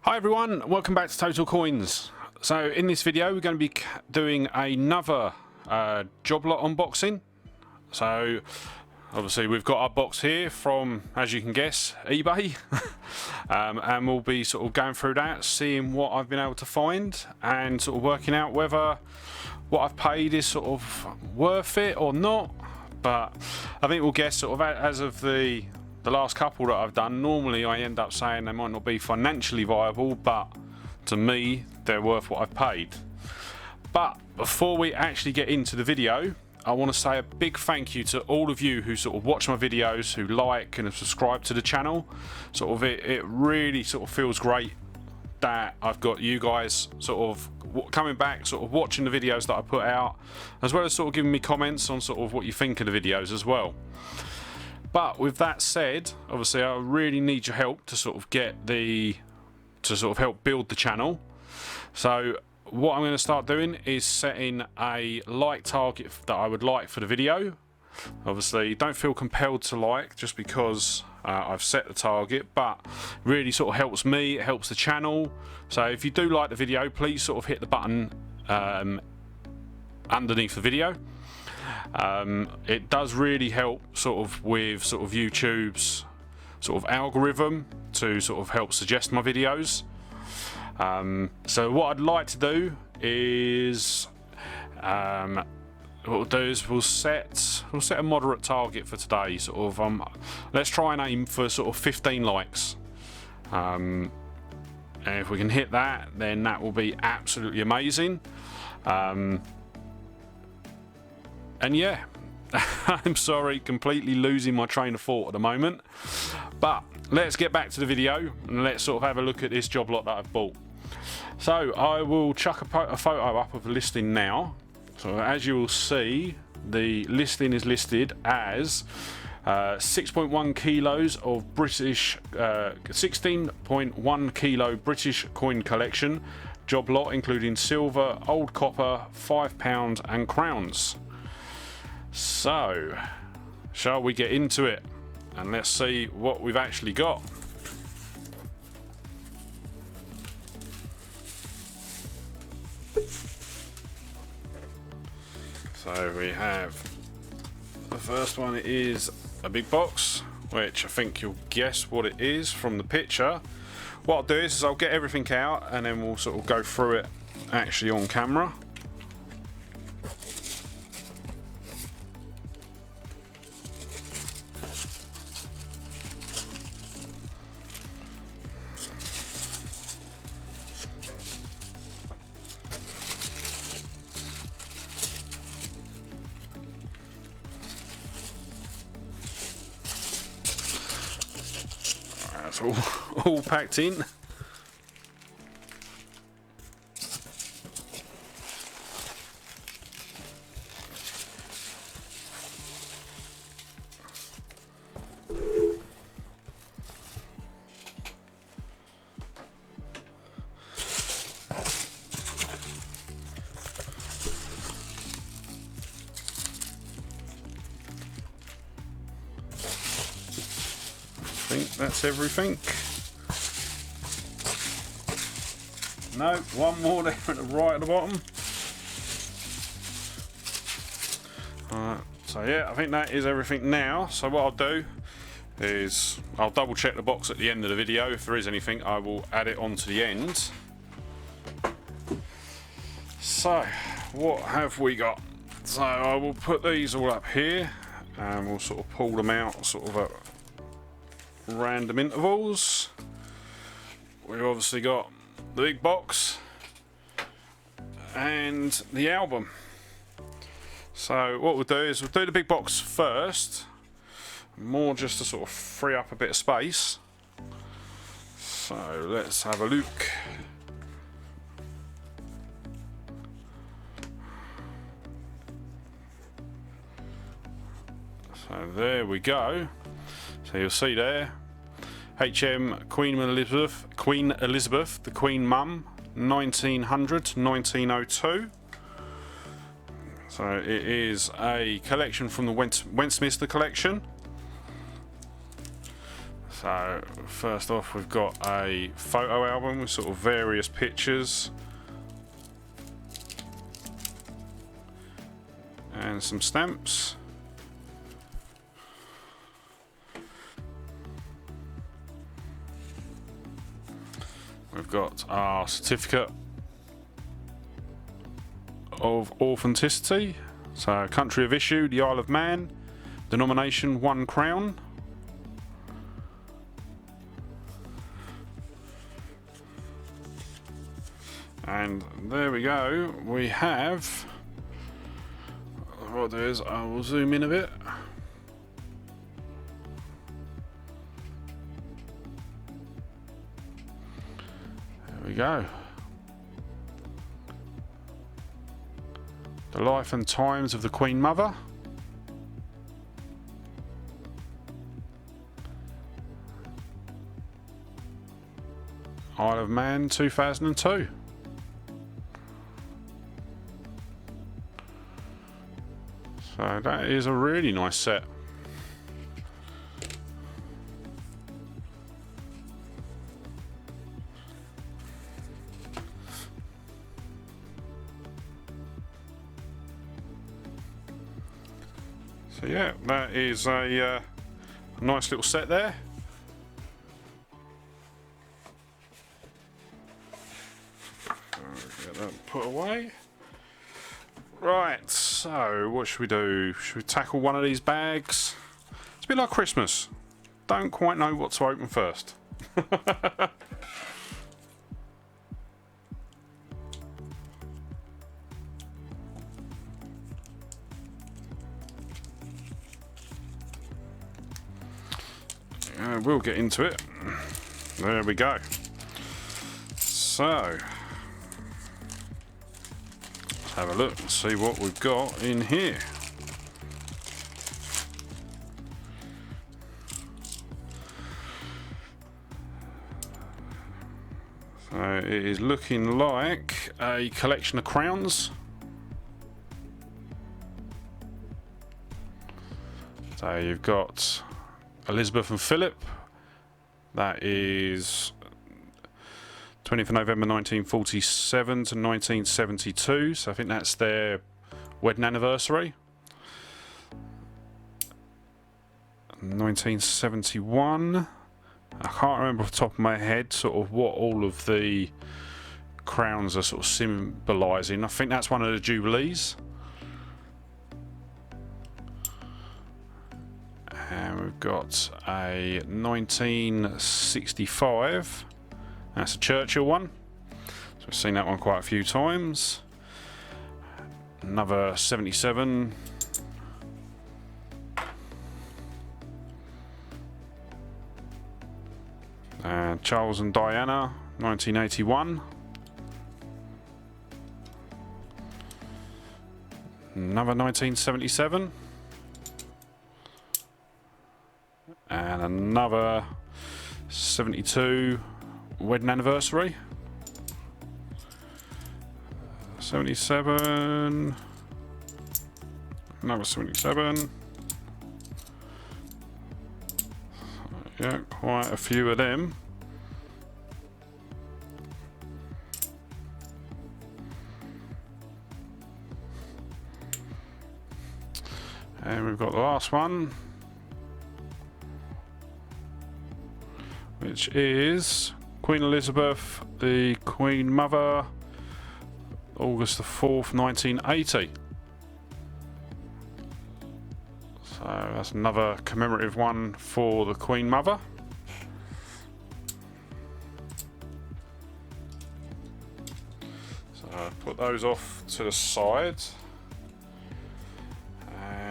Hi everyone, welcome back to Total Coins. So in this video we're going to be doing another Joblot unboxing. So obviously we've got our box here from, as you can guess, eBay. And we'll be sort of going through that, seeing what I've been able to find and sort of working out whether what I've paid is sort of worth it or not. But I think we'll guess sort of as of the last couple that I've done, normally I end up saying they might not be financially viable, but to me they're worth what I've paid. But before we actually get into the video, I want to say a big thank you to all of you who sort of watch my videos, who like and subscribe to the channel. Sort of it really sort of feels great that I've got you guys sort of coming back, sort of watching the videos that I put out, as well as sort of giving me comments on sort of what you think of the videos as well. But with that said, obviously I really need your help to sort of help build the channel. So what I'm going to start doing is setting a like target that I would like for the video. Obviously don't feel compelled to like just because I've set the target, but really sort of helps me, it helps the channel. So if you do like the video, please sort of hit the button underneath the video. It does really help sort of with sort of YouTube's sort of algorithm to sort of help suggest my videos. So what I'd like to do is what we'll do is we'll set a moderate target for today. Sort of let's try and aim for sort of 15 likes. And if we can hit that, then that will be absolutely amazing. And yeah, I'm sorry, completely losing my train of thought at the moment. But let's get back to the video and let's sort of have a look at this Joblot that I've bought. So I will chuck a photo up of the listing now. So as you will see, the listing is listed as 6.1 kilos of British, 16.1 kilo British coin collection, Joblot, including silver, old copper, £5 and crowns. So, shall we get into it and let's see what we've actually got. So we have the first one is a big box, which I think you'll guess what it is from the picture. What I'll do is I'll get everything out and then we'll sort of go through it actually on camera. That's all packed in. I think that's everything. No, one more there at the right at the bottom. Alright, so yeah, I think that is everything now. So what I'll do is I'll double check the box at the end of the video. If there is anything, I will add it on to the end. So what have we got? So I will put these all up here and we'll sort of pull them out sort of at random intervals. We've obviously got the big box and the album. So what we'll do is we'll do the big box first, more just to sort of free up a bit of space. So let's have a look. So there we go. So you'll see there, HM Queen Elizabeth, the Queen Mum, 1900 to 1902. So it is a collection from the Westminster collection. So first off, we've got a photo album with sort of various pictures and some stamps. We've got our certificate of authenticity, so country of issue, the Isle of Man, denomination £1. And there we go, we have, what I'll do is I will zoom in a bit. There we go. The life and times of the Queen Mother. Isle of Man 2002. So that is a really nice set. So yeah, that is a nice little set there. Get that put away. Right, so what should we do? Should we tackle one of these bags? It's a bit like Christmas. Don't quite know what to open first. We'll get into it. There we go. So, let's have a look and see what we've got in here. So it is looking like a collection of crowns. So you've got Elizabeth and Philip. That is 20th of November 1947 to 1972. So I think that's their wedding anniversary. 1971. I can't remember off the top of my head sort of what all of the crowns are sort of symbolising. I think that's one of the Jubilees. And we've got a 1965. That's a Churchill one. So we've seen that one quite a few times. Another 77. Charles and Diana, 1981. Another 1977. And another 72 wedding anniversary. 77. Another 77. Yeah, quite a few of them. And we've got the last one, which is Queen Elizabeth, the Queen Mother, August the 4th, 1980. So that's another commemorative one for the Queen Mother. So I'll put those off to the side.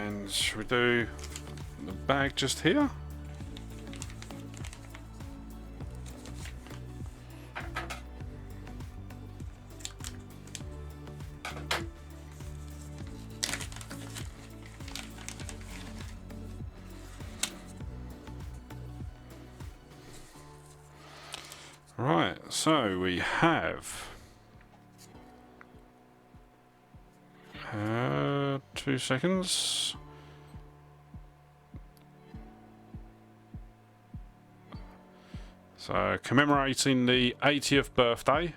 And should we do the bag just here? Right, so we have 2 seconds. So commemorating the 80th birthday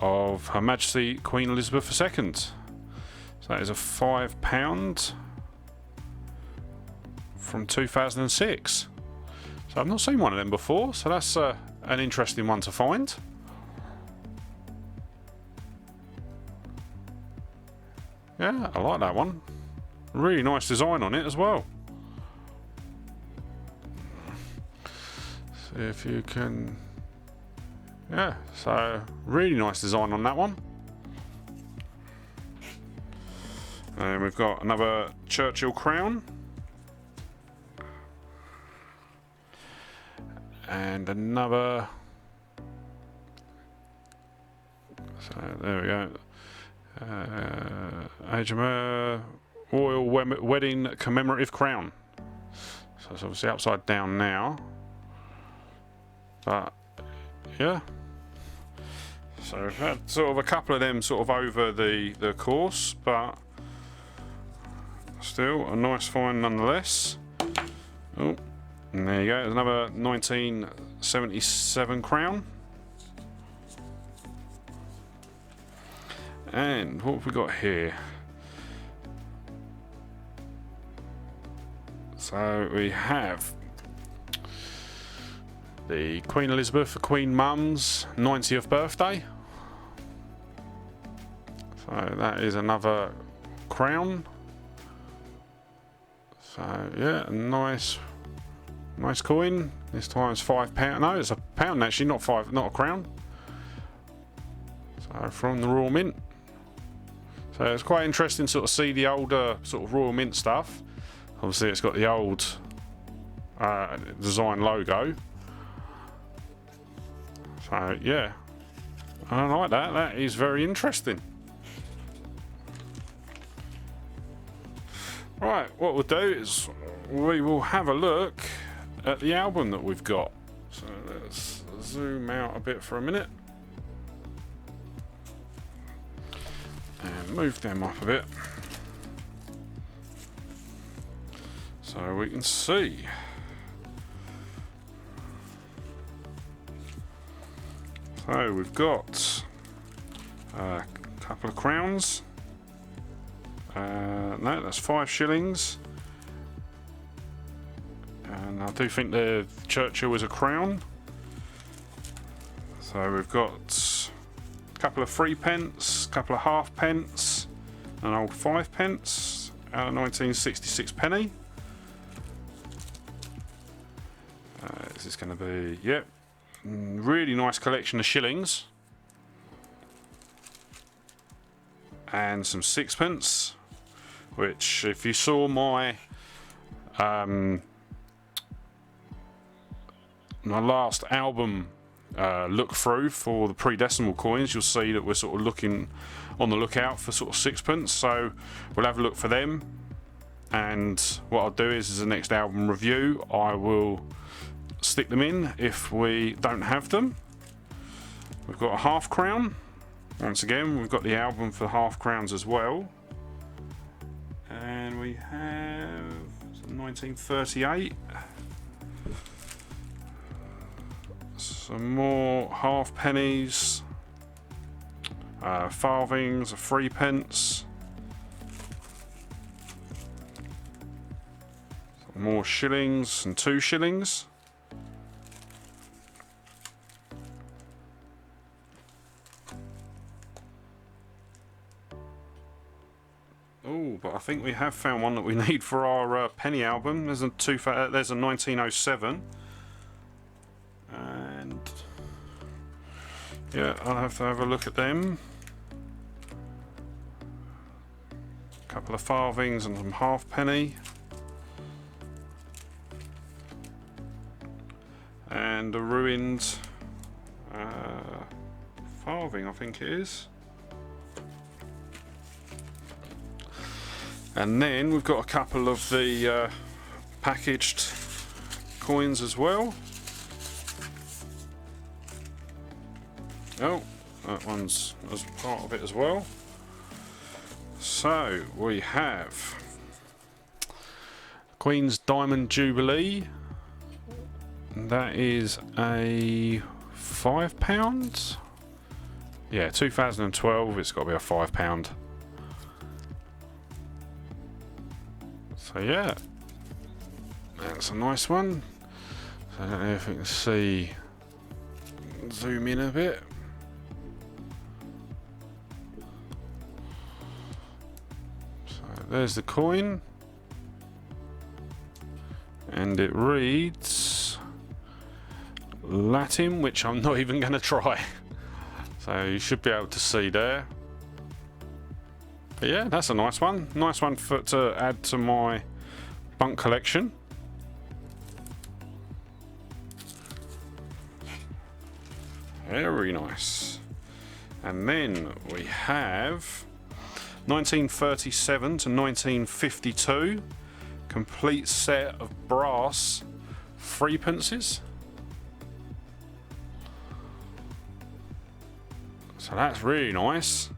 of Her Majesty Queen Elizabeth II. So that is a £5 from 2006. So I've not seen one of them before, so that's an interesting one to find. Yeah, I like that one. Really nice design on it as well. See if you can... Yeah, so really nice design on that one. And we've got another Churchill crown. And another... So there we go. Royal Wedding Commemorative Crown. So it's obviously upside down now. But, yeah. So we've had sort of a couple of them sort of over the course, but still a nice find nonetheless. Oh, and there you go, there's another 1977 crown. And what have we got here? So we have the Queen Elizabeth, the Queen Mum's 90th birthday. So that is another crown. So yeah, a nice coin. This time it's £5. No, it's £1 actually, not a crown. So from the Royal Mint. So it's quite interesting to sort of see the older sort of Royal Mint stuff. Obviously it's got the old design logo. So yeah, I like that. That is very interesting. Right, what we'll do is we will have a look at the album that we've got. So let's zoom out a bit for a minute. And move them up a bit. So we can see. So we've got a couple of crowns. No, that's 5 shillings. And I do think the Churchill is a crown. So we've got a couple of 3p, a couple of halfpence, an old 5p out of 1966 penny. Is this going to be... Yep. Really nice collection of shillings. And some 6p, which if you saw my my last album look through for the pre-decimal coins, you'll see that we're sort of looking on the lookout for sort of 6p, so we'll have a look for them. And what I'll do is the next album review, I will stick them in if we don't have them. We've got a half crown. Once again, we've got the album for half crowns as well. And we have 1938. Some more half pennies, farthings, 3p. Some more shillings and 2 shillings. Oh, but I think we have found one that we need for our penny album. There's a 1907, and yeah, I'll have to have a look at them. A couple of farthings and some halfpenny, and a ruined farthing, I think it is. And then we've got a couple of the packaged coins as well. Oh, that one's as part of it as well. So we have Queen's Diamond Jubilee That is a £5. Yeah, 2012. It's got to be a £5. So yeah, that's a nice one. So I don't know if you can see. Zoom in a bit. So there's the coin, and it reads Latin, which I'm not even going to try. So you should be able to see there. But yeah, that's a nice one. Nice one to add to my bunk collection. Very nice. And then we have 1937 to 1952, complete set of brass threepences. So that's really nice.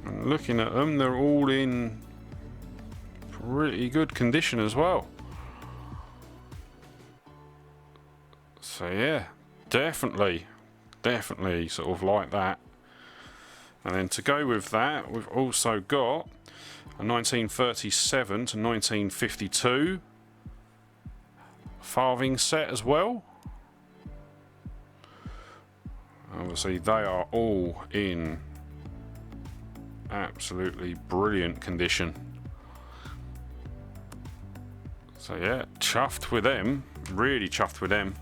And looking at them, they're all in pretty good condition as well. So yeah, definitely sort of like that. And then to go with that, we've also got a 1937 to 1952 farthing set as well. Obviously they are all in absolutely brilliant condition. So yeah, chuffed with them, really chuffed with them.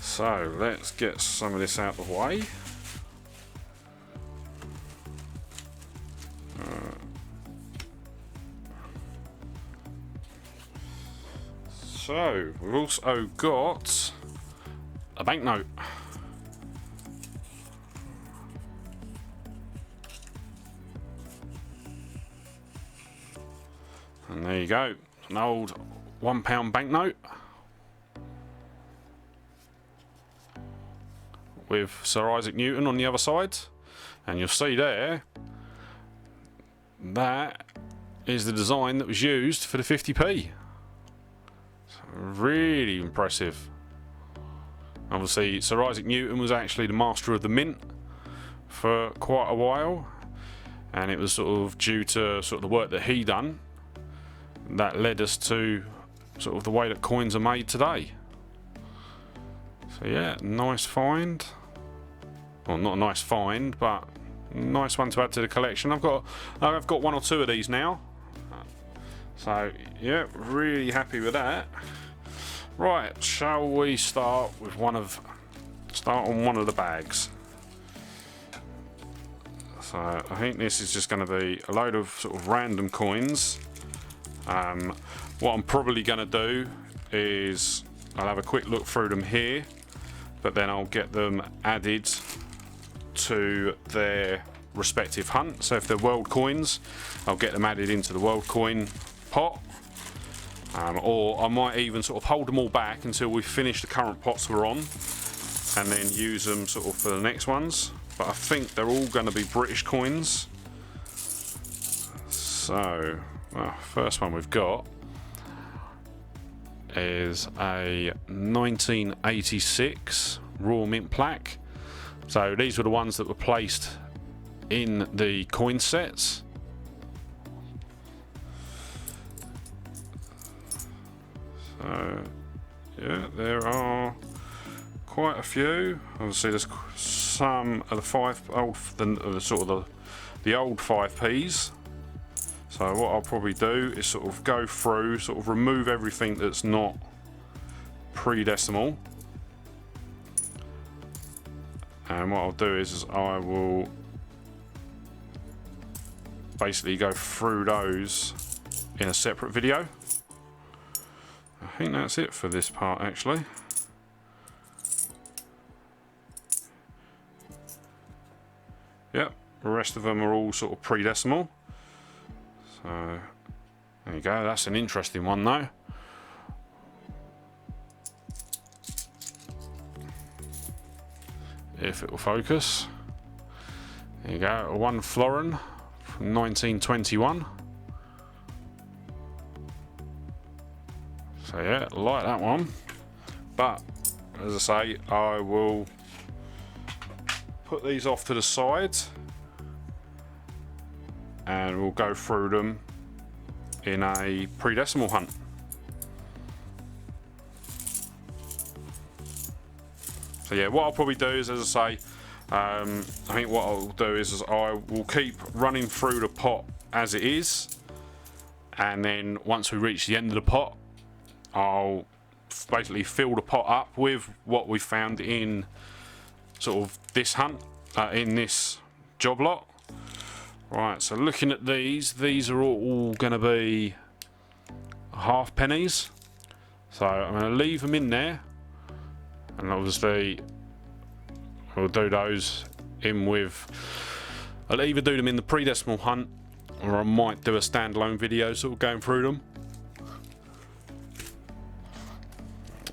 So let's get some of this out of the way. So we've also got a banknote. And there you go, an old £1 banknote with Sir Isaac Newton on the other side, and you'll see there that is the design that was used for the 50p. So really impressive. Obviously Sir Isaac Newton was actually the master of the mint for quite a while, and it was sort of due to sort of the work that he done that led us to sort of the way that coins are made today. So yeah, nice find. Well, not a nice find, but nice one to add to the collection. I've got one or two of these now. So yeah, really happy with that. Right, shall we start on one of the bags? So I think this is just going to be a load of sort of random coins. What I'm probably going to do is I'll have a quick look through them here, but then I'll get them added to their respective hunt. So if they're world coins, I'll get them added into the world coin pot, or I might even sort of hold them all back until we finish the current pots we're on, and then use them sort of for the next ones. But I think they're all going to be British coins. So first one we've got is a 1986 Royal Mint plaque. So these were the ones that were placed in the coin sets. So yeah, there are quite a few. Obviously there's some of the old 5p's. So what I'll probably do is sort of go through, sort of remove everything that's not pre-decimal. And what I'll do is I will basically go through those in a separate video. I think that's it for this part actually. Yep, the rest of them are all sort of pre-decimal. So there you go, that's an interesting one though. If it will focus. There you go, a 1 florin from 1921. So yeah, like that one. But as I say, I will put these off to the side and we'll go through them in a pre-decimal hunt. So yeah, what I'll probably do is, as I say, I think what I'll do is I will keep running through the pot as it is, and then once we reach the end of the pot, I'll basically fill the pot up with what we found in sort of this hunt, in this job lot. Right, so looking at these are all going to be half pennies. So I'm going to leave them in there, and obviously we'll do those in with, I'll either do them in the pre-decimal hunt, or I might do a standalone video sort of going through them.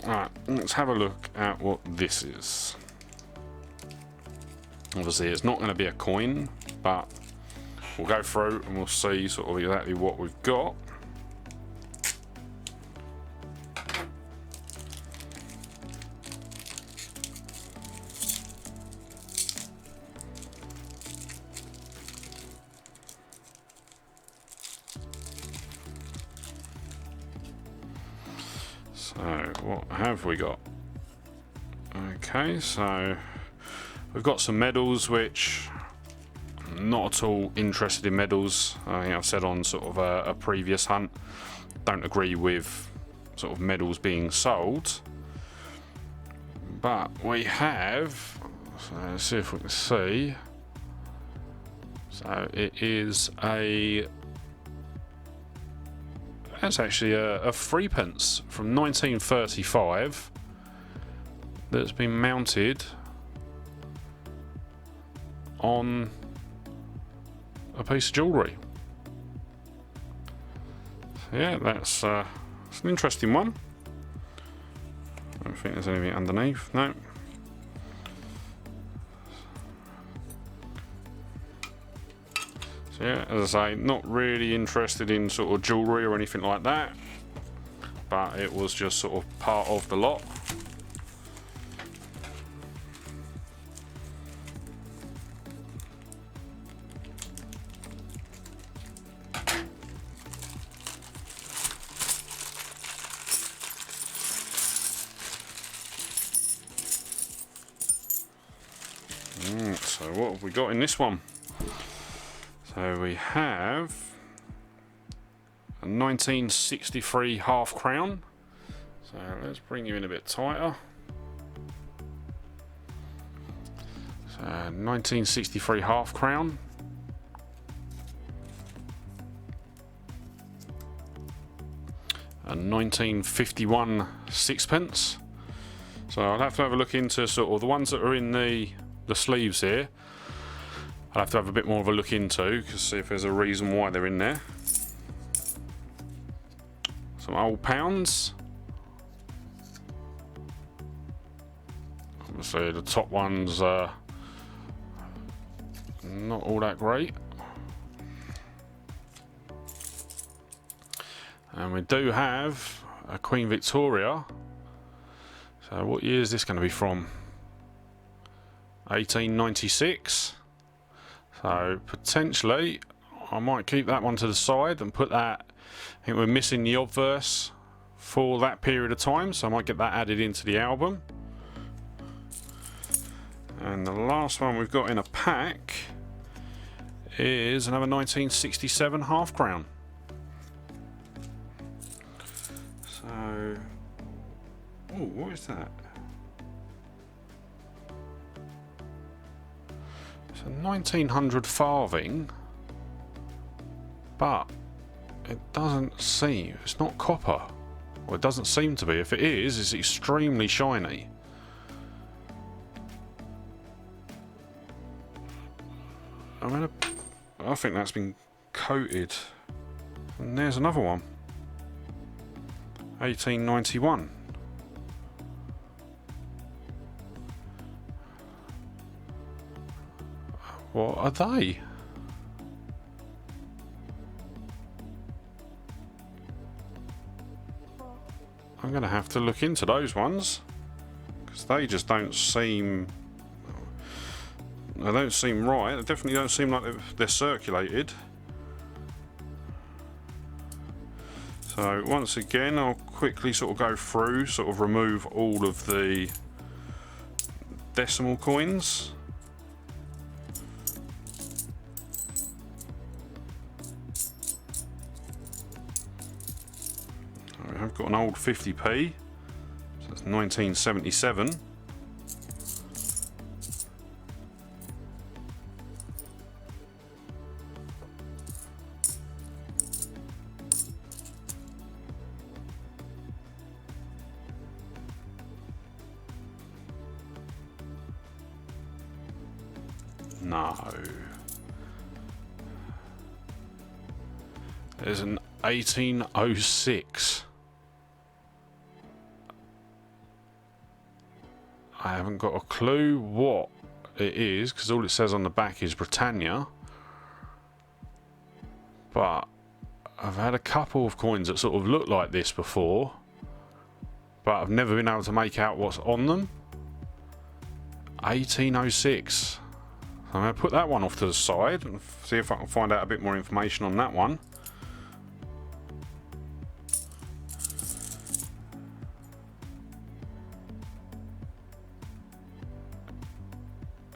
Alright, let's have a look at what this is. Obviously it's not going to be a coin, but we'll go through and we'll see sort of exactly what we've got. So what have we got? Okay, so we've got some medals, which I'm not at all interested in medals. I think I've said on sort of a previous hunt, don't agree with sort of medals being sold. But we have, so let's see if we can see. So it is that's actually a threepence from 1935 that's been mounted on a piece of jewellery. So yeah, that's an interesting one. I don't think there's anything underneath. No. So yeah, as I say, not really interested in sort of jewellery or anything like that, but it was just sort of part of the lot. So what have we got in this one? So we have a 1963 half crown. So let's bring you in a bit tighter. So 1963 half crown. A 1951 sixpence. So I'll have to have a look into sort of the ones that are in the sleeves here. I'll have to have a bit more of a look into, to see if there's a reason why they're in there. Some old pounds. Obviously the top ones are not all that great. And we do have a Queen Victoria. So what year is this going to be from? 1896. So potentially I might keep that one to the side and put that, I think we're missing the obverse for that period of time, so I might get that added into the album. And the last one we've got in a pack is another 1967 half crown. So, oh, what is that? It's a 1900 farthing, but it doesn't seem, it's not copper. Well, it doesn't seem to be. If it is, it's extremely shiny. I think that's been coated. And there's another one. 1891. What are they? I'm going to have to look into those ones, because they just don't seem... They don't seem right. They definitely don't seem like they're circulated. So once again, I'll quickly sort of go through, sort of remove all of the decimal coins. I've got an old 50p, so that's 1977. No. There's an 1806. I haven't got a clue what it is, because all it says on the back is Britannia. But I've had a couple of coins that sort of look like this before, but I've never been able to make out what's on them. 1806. I'm going to put that one off to the side and see if I can find out a bit more information on that one.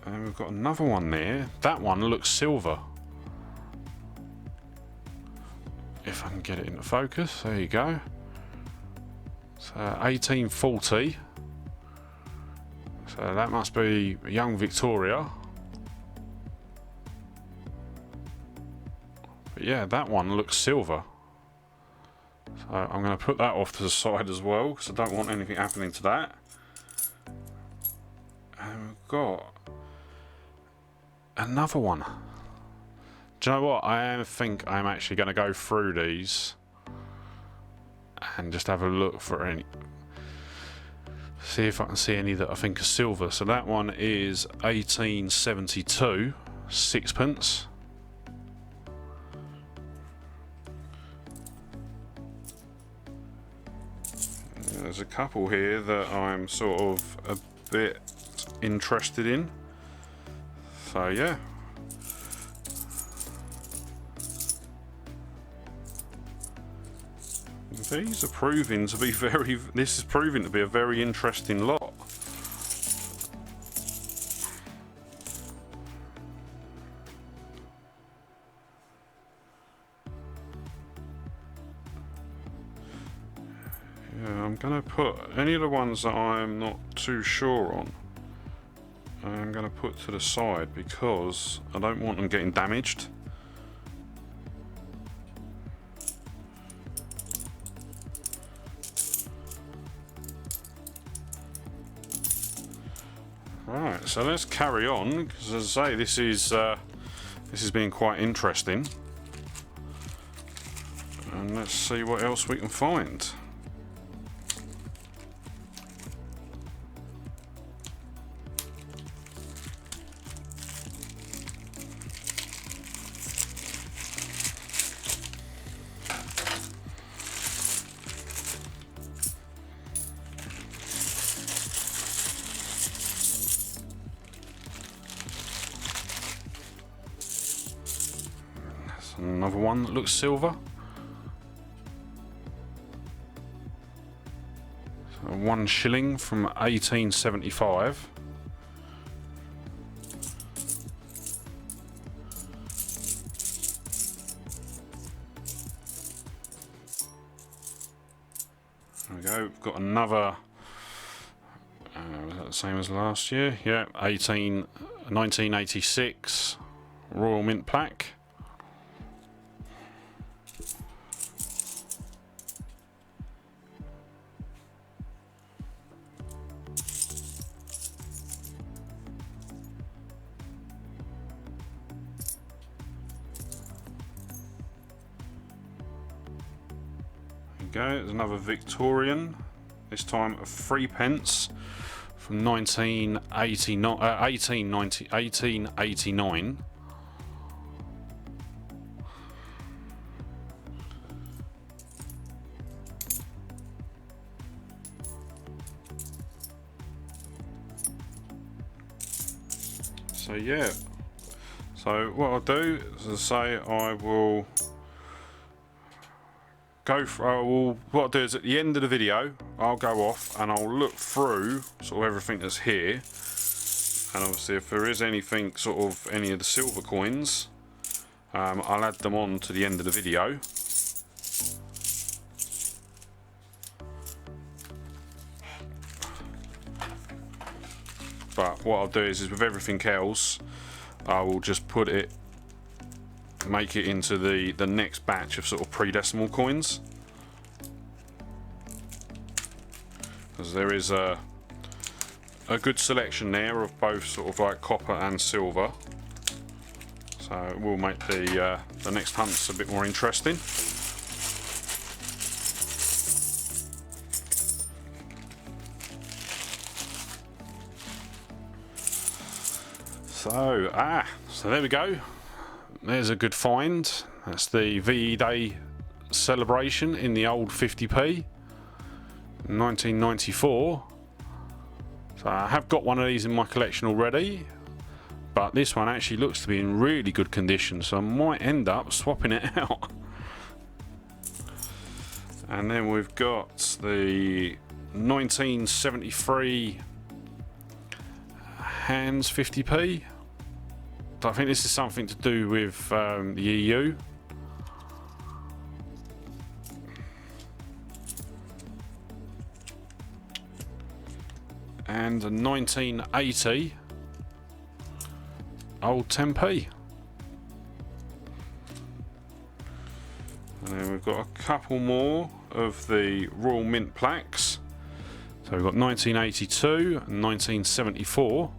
And we've got another one there. That one looks silver. If I can get it into focus, there you go. So 1840. So that must be young Victoria. But yeah, that one looks silver. So I'm going to put that off to the side as well, because I don't want anything happening to that. And we've got another one. Do you know what? I think I'm actually going to go through these and just have a look for any. See if I can see any that I think are silver. So that one is 1872, sixpence. There's a couple here that I'm sort of a bit interested in. So yeah. These are proving to be this is proving to be a very interesting lot. Yeah, I'm going to put any of the ones that I'm not too sure on, I'm going to put to the side because I don't want them getting damaged. Right, so let's carry on, because as I say, this is being quite interesting, and let's see what else we can find. Another one that looks silver. So 1 shilling from 1875. There we go. We've got another. Was that the same as last year? Yeah, 1986 Royal Mint plaque. Go. There's another Victorian, this time of 3 pence from 1889. So yeah, so what I'll do is, as I say, I will go for, what I'll do is at the end of the video I'll go off and I'll look through sort of everything that's here, and obviously if there is anything, sort of any of the silver coins, I'll add them on to the end of the video. But what I'll do is with everything else, I will just put it, make it into the next batch of sort of pre-decimal coins, because there is a good selection there of both sort of like copper and silver, so it will make the next hunts a bit more interesting. So there we go. There's a good find. That's the VE Day celebration in the old 50p, 1994. So I have got one of these in my collection already, but this one actually looks to be in really good condition, so I might end up swapping it out. And then we've got the 1973 Hands 50p. I think this is something to do with the EU. And a 1980 old 10p. And then we've got a couple more of the Royal Mint plaques. So we've got 1982 and 1974.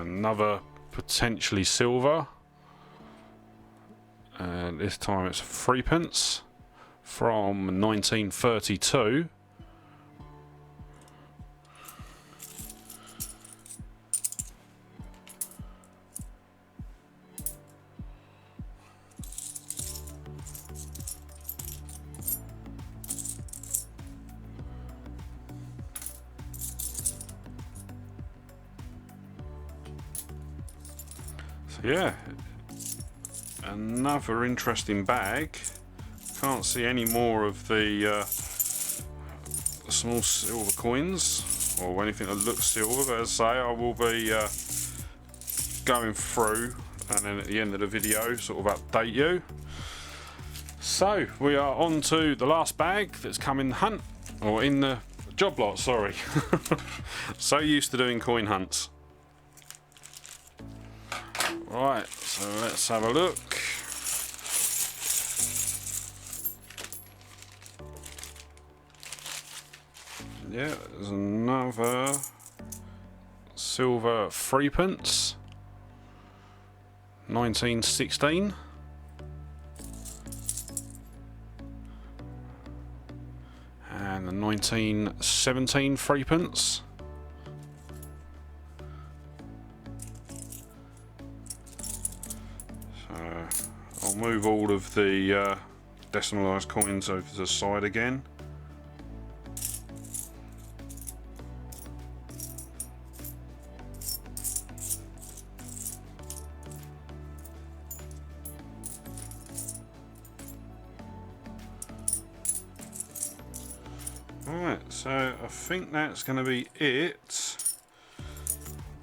Another potentially silver, and this time it's 3p from 1932. Yeah, another interesting bag. Can't see any more of the small silver coins or anything that looks silver, but as I say, I will be going through and then at the end of the video sort of update you. So we are on to the last bag that's come in the hunt, or in the job lot, sorry. So used to doing coin hunts. Right, so let's have a look. Yeah, there's another silver 3p, 1916. And the 1917 3p. I'll move all of the decimalised coins over to the side again. Alright, so I think that's going to be it.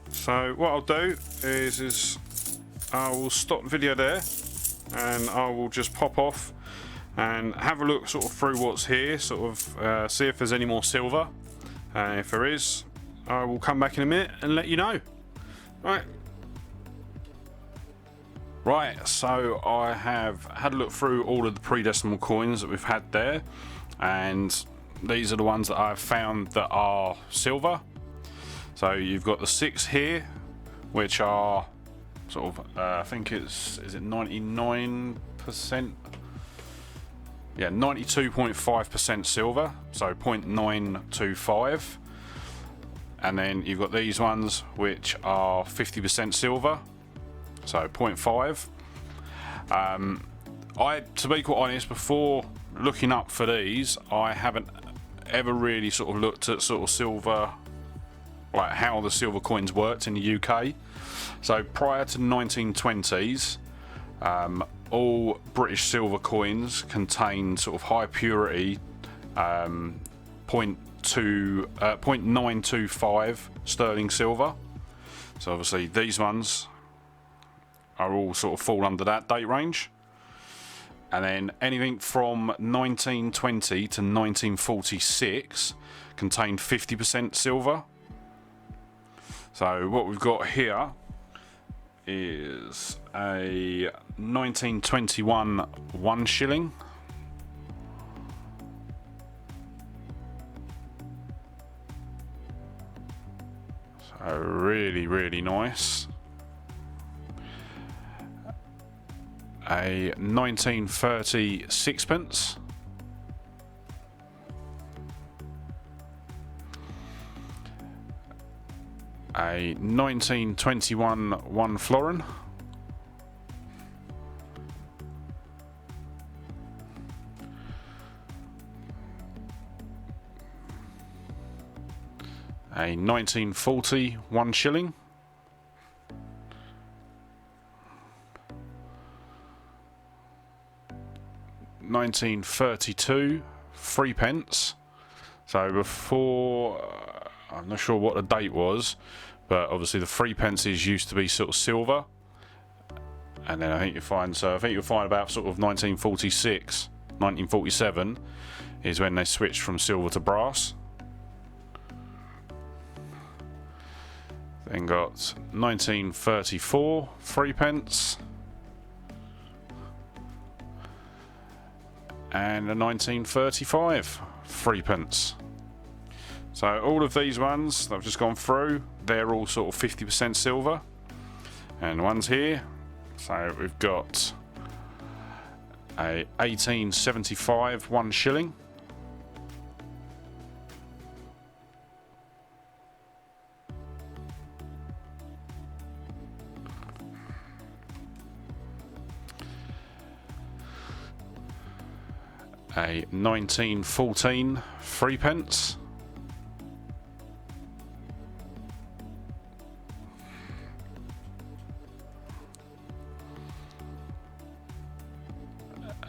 So what I'll do is I will stop the video there, and I will just pop off and have a look sort of through what's here, sort of see if there's any more silver. If there is, I will come back in a minute and let you know. Right, so I have had a look through all of the pre-decimal coins that we've had there, and these are the ones that I've found that are silver. So you've got the 6 here, which are sort of, I think is it 99%? yeah, 92.5% silver, so 0.925. And then you've got these ones which are 50% silver, so 0.5. To be quite honest, before looking up for these, I haven't ever really sort of looked at sort of silver, like how the silver coins worked in the UK. So prior to the 1920s, all British silver coins contained sort of high purity 0.925 sterling silver. So obviously these ones are all sort of fall under that date range. And then anything from 1920 to 1946 contained 50% silver. So what we've got here is a 1921 1 shilling. So really, really nice. A 1930 sixpence. A 1921 1 florin. A 1940 1 shilling. (1932) 3 pence. So before, I'm not sure what the date was, but obviously the 3 pences used to be sort of silver, and then I think you'll find about sort of 1946, 1947 is when they switched from silver to brass. Then got 1934 3 pence. And a 1935 3 pence. So all of these ones that I've just gone through, they're all sort of 50% silver. And ones here, so we've got a 1875 1 shilling. A 1914 3 pence.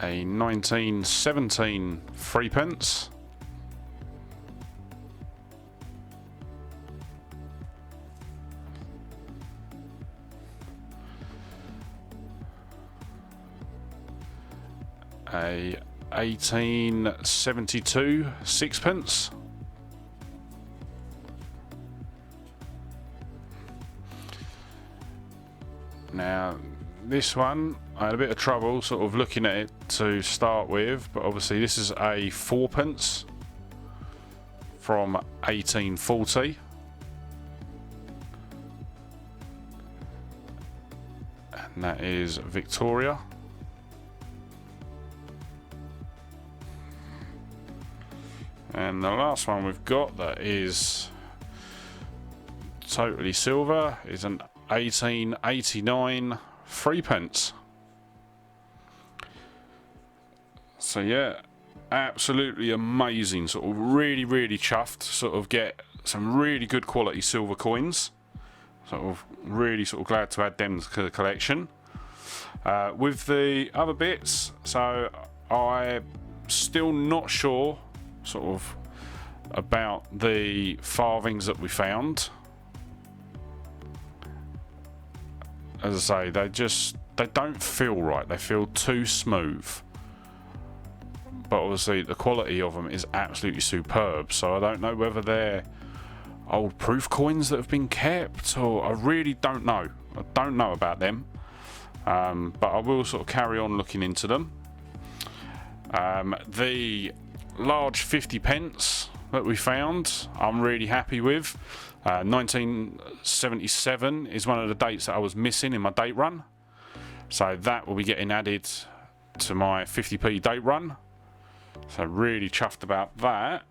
A 1917 3 pence. A 1872 sixpence. Now this one I had a bit of trouble sort of looking at it to start with, but obviously this is a 4 pence from 1840. And that is Victoria. And the last one we've got that is totally silver is an 1889 3 pence. So yeah, absolutely amazing. Sort of really, really chuffed to sort of get some really good quality silver coins. Sort of really sort of glad to add them to the collection. With the other bits, so I'm still not sure sort of about the farthings that we found. As I say, they don't feel right. They feel too smooth. But obviously the quality of them is absolutely superb. So I don't know whether they're old proof coins that have been kept, or I really don't know. I don't know about them. But I will sort of carry on looking into them. The large 50 pence that we found, I'm really happy with. 1977 is one of the dates that I was missing in my date run, so that will be getting added to my 50p date run. So really chuffed about that.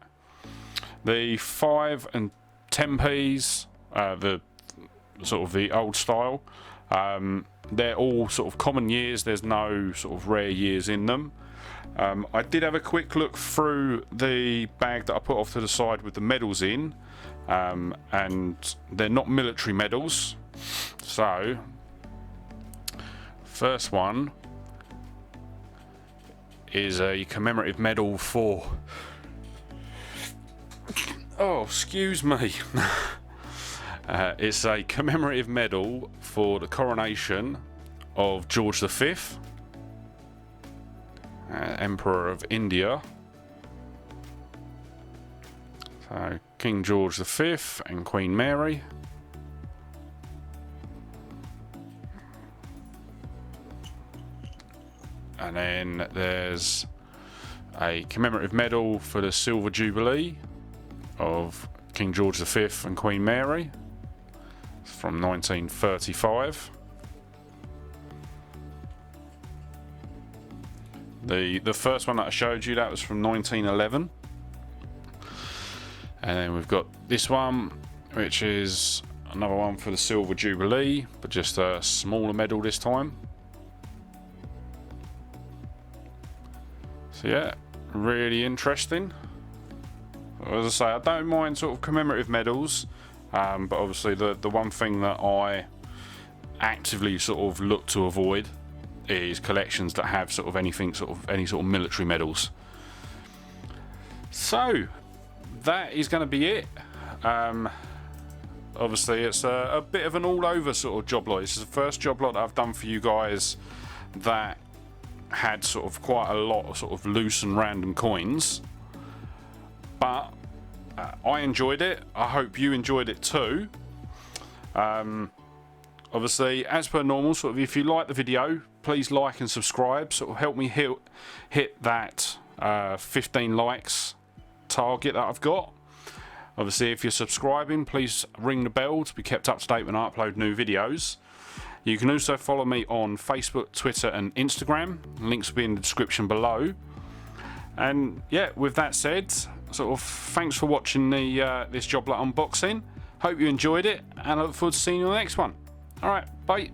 The 5 and 10p's, the sort of the old style, they're all sort of common years. There's no sort of rare years in them. I did have a quick look through the bag that I put off to the side with the medals in, and they're not military medals. So first one is a commemorative medal for, oh excuse me, it's a commemorative medal for the coronation of George V, Emperor of India. So King George V and Queen Mary. And then there's a commemorative medal for the Silver Jubilee of King George V and Queen Mary from 1935. The first one that I showed you, that was from 1911. And then we've got this one, which is another one for the Silver Jubilee, but just a smaller medal this time. So yeah, really interesting. As I say, I don't mind sort of commemorative medals, but obviously the one thing that I actively sort of look to avoid is collections that have sort of any sort of military medals. So that is going to be it. Obviously it's a bit of an all-over sort of job lot. This is the first job lot that I've done for you guys that had sort of quite a lot of sort of loose and random coins, but I enjoyed it. I hope you enjoyed it too. Obviously, as per normal, sort of if you like the video, please like and subscribe. Sort of help me hit that 15 likes target that I've got. Obviously, if you're subscribing, please ring the bell to be kept up to date when I upload new videos. You can also follow me on Facebook, Twitter and Instagram. Links will be in the description below. And yeah, with that said, sort of thanks for watching the this Joblot unboxing. Hope you enjoyed it, and I look forward to seeing you on the next one. Alright, bye.